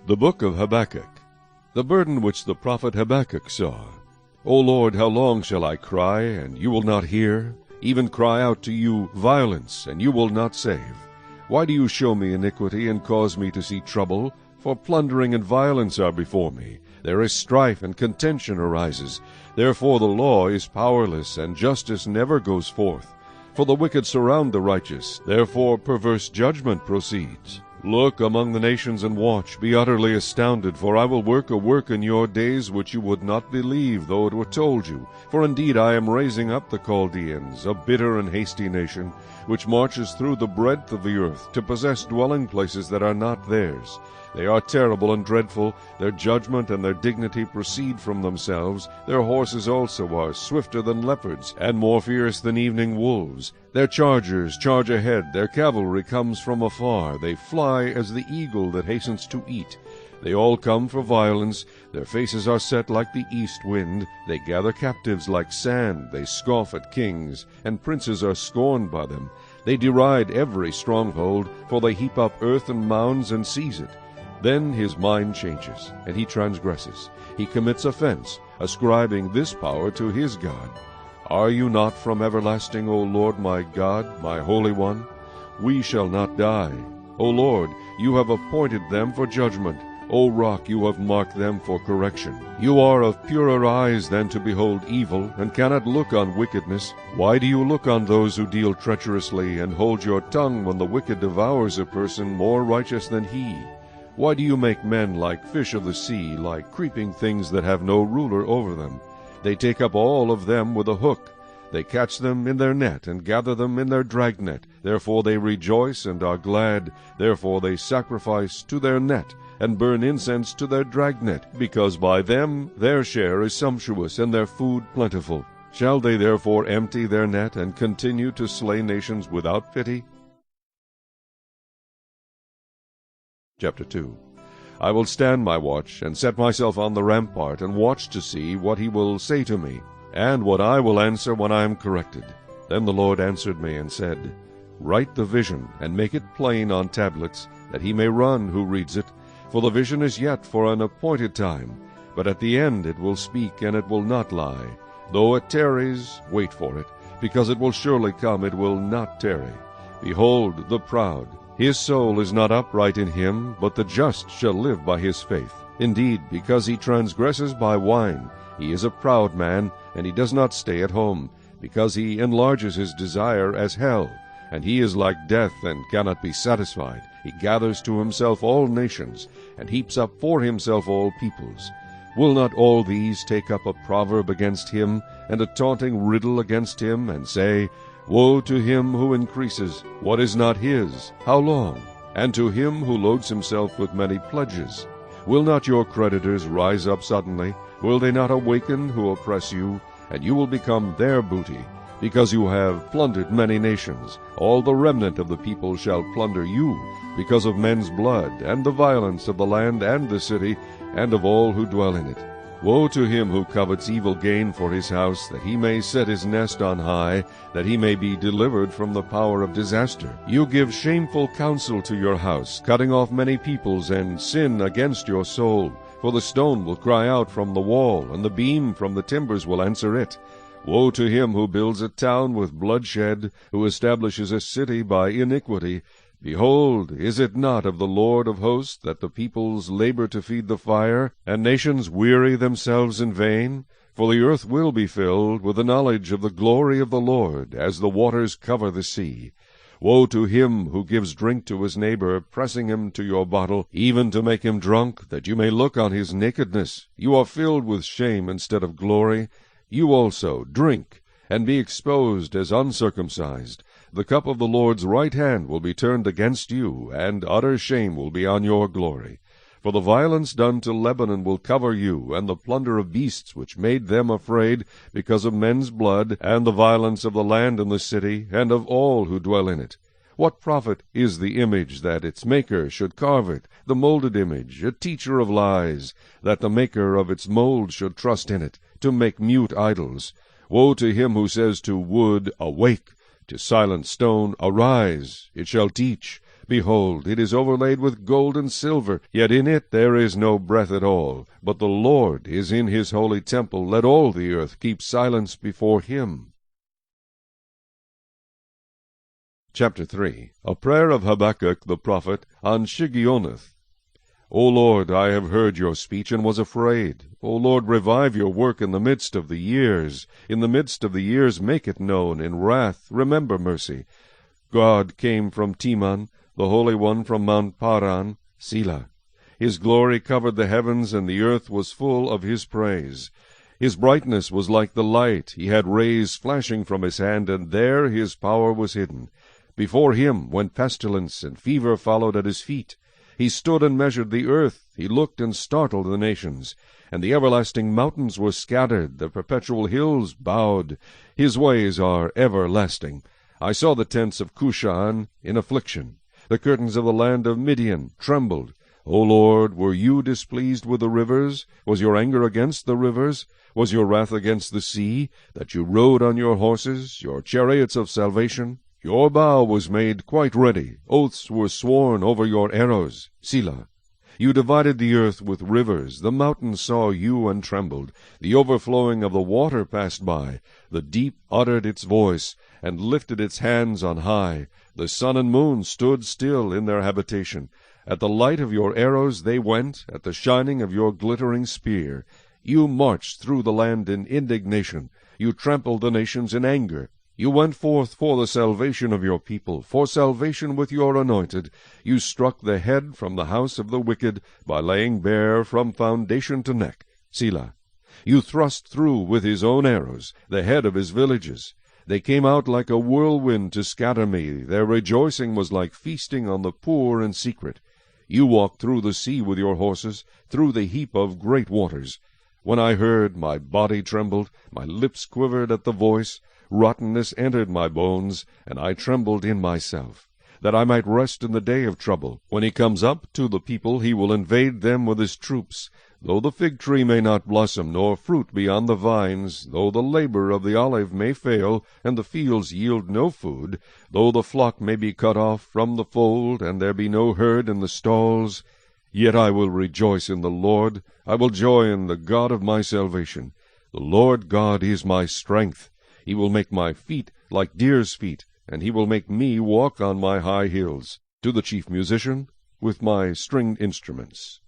The book of Habakkuk. The burden which the prophet Habakkuk saw. O Lord, how long shall I cry, and you will not hear? Even cry out to you violence, and you will not save. Why do you show me iniquity, and cause me to see trouble? For plundering and violence are before me. There is strife, and contention arises. Therefore the law is powerless, and justice never goes forth. For the wicked surround the righteous, therefore perverse judgment proceeds. Look among the nations and watch, be utterly astounded, for I will work a work in your days which you would not believe, though it were told you. For indeed I am raising up the Chaldeans, a bitter and hasty nation, which marches through the breadth of the earth, to possess dwelling places that are not theirs. They are terrible and dreadful, their judgment and their dignity proceed from themselves. Their horses also are swifter than leopards, and more fierce than evening wolves. Their chargers charge ahead, their cavalry comes from afar. They fly as the eagle that hastens to eat. They all come for violence, their faces are set like the east wind. They gather captives like sand, they scoff at kings, and princes are scorned by them. They deride every stronghold, for they heap up earth and mounds and seize it. Then his mind changes, and he transgresses. He commits offense, ascribing this power to his God. Are you not from everlasting, O Lord my God, my Holy One? We shall not die. O Lord, you have appointed them for judgment. O Rock, you have marked them for correction. You are of purer eyes than to behold evil, and cannot look on wickedness. Why do you look on those who deal treacherously, and hold your tongue when the wicked devours a person more righteous than he? Why do you make men like fish of the sea, like creeping things that have no ruler over them? They take up all of them with a hook. They catch them in their net, and gather them in their dragnet. Therefore they rejoice and are glad. Therefore they sacrifice to their net, and burn incense to their dragnet, because by them their share is sumptuous, and their food plentiful. Shall they therefore empty their net, and continue to slay nations without pity? Chapter 2. I will stand my watch, and set myself on the rampart, and watch to see what he will say to me, and what I will answer when I am corrected. Then the Lord answered me and said, Write the vision, and make it plain on tablets, that he may run who reads it. For the vision is yet for an appointed time, but at the end it will speak, and it will not lie. Though it tarries, wait for it, because it will surely come, it will not tarry. Behold, the proud, his soul is not upright in him, but the just shall live by his faith. Indeed, because he transgresses by wine, he is a proud man, and he does not stay at home, because he enlarges his desire as hell, and he is like death and cannot be satisfied. He gathers to himself all nations, and heaps up for himself all peoples. Will not all these take up a proverb against him, and a taunting riddle against him, and say, Woe to him who increases, what is not his, how long? And to him who loads himself with many pledges. Will not your creditors rise up suddenly? Will they not awaken who oppress you? And you will become their booty, because you have plundered many nations. All the remnant of the people shall plunder you, because of men's blood, and the violence of the land and the city, and of all who dwell in it. Woe to him who covets evil gain for his house, that he may set his nest on high, that he may be delivered from the power of disaster. You give shameful counsel to your house, cutting off many peoples, and sin against your soul. For the stone will cry out from the wall, and the beam from the timbers will answer it. Woe to him who builds a town with bloodshed, who establishes a city by iniquity. Behold, is it not of the Lord of hosts that the peoples labor to feed the fire, and nations weary themselves in vain? For the earth will be filled with the knowledge of the glory of the Lord, as the waters cover the sea. Woe to him who gives drink to his neighbor, pressing him to your bottle, even to make him drunk, that you may look on his nakedness. You are filled with shame instead of glory. You also drink, and be exposed as uncircumcised. The cup of the Lord's right hand will be turned against you, and utter shame will be on your glory. For the violence done to Lebanon will cover you, and the plunder of beasts which made them afraid, because of men's blood, and the violence of the land and the city, and of all who dwell in it. What profit is the image that its maker should carve it, the molded image, a teacher of lies, that the maker of its mold should trust in it, to make mute idols? Woe to him who says to wood, Awake, to silent stone, Arise, it shall teach. Behold, it is overlaid with gold and silver, yet in it there is no breath at all. But the Lord is in his holy temple. Let all the earth keep silence before him. Chapter 3. A prayer of Habakkuk the prophet on Shigionoth. O Lord, I have heard your speech and was afraid. O Lord, revive your work in the midst of the years. In the midst of the years make it known. In wrath remember mercy. God came from Teman, the Holy One from Mount Paran, Selah. His glory covered the heavens, and the earth was full of his praise. His brightness was like the light. He had rays flashing from his hand, and there his power was hidden. Before him went pestilence, and fever followed at his feet. He stood and measured the earth. He looked and startled the nations. And the everlasting mountains were scattered. The perpetual hills bowed. His ways are everlasting. I saw the tents of Cushan in affliction. The curtains of the land of Midian trembled. O Lord, were you displeased with the rivers? Was your anger against the rivers? Was your wrath against the sea, that you rode on your horses, your chariots of salvation? Your bow was made quite ready. Oaths were sworn over your arrows. Selah. You divided the earth with rivers. The mountains saw you and trembled. The overflowing of the water passed by. The deep uttered its voice, and lifted its hands on high. The sun and moon stood still in their habitation. At the light of your arrows they went, at the shining of your glittering spear. You marched through the land in indignation. You trampled the nations in anger. You went forth for the salvation of your people, for salvation with your anointed. You struck the head from the house of the wicked, by laying bare from foundation to neck. Selah. You thrust through with his own arrows the head of his villages. They came out like a whirlwind to scatter me. Their rejoicing was like feasting on the poor in secret. You walked through the sea with your horses, through the heap of great waters. When I heard, my body trembled, my lips quivered at the voice. Rottenness entered my bones, and I trembled in myself, that I might rest in the day of trouble. When he comes up to the people, he will invade them with his troops. Though the fig tree may not blossom, nor fruit be on the vines, though the labor of the olive may fail, and the fields yield no food, though the flock may be cut off from the fold, and there be no herd in the stalls, yet I will rejoice in the Lord. I will joy in the God of my salvation. The Lord God is my strength. He will make my feet like deer's feet, and he will make me walk on my high hills. To the chief musician, with my stringed instruments.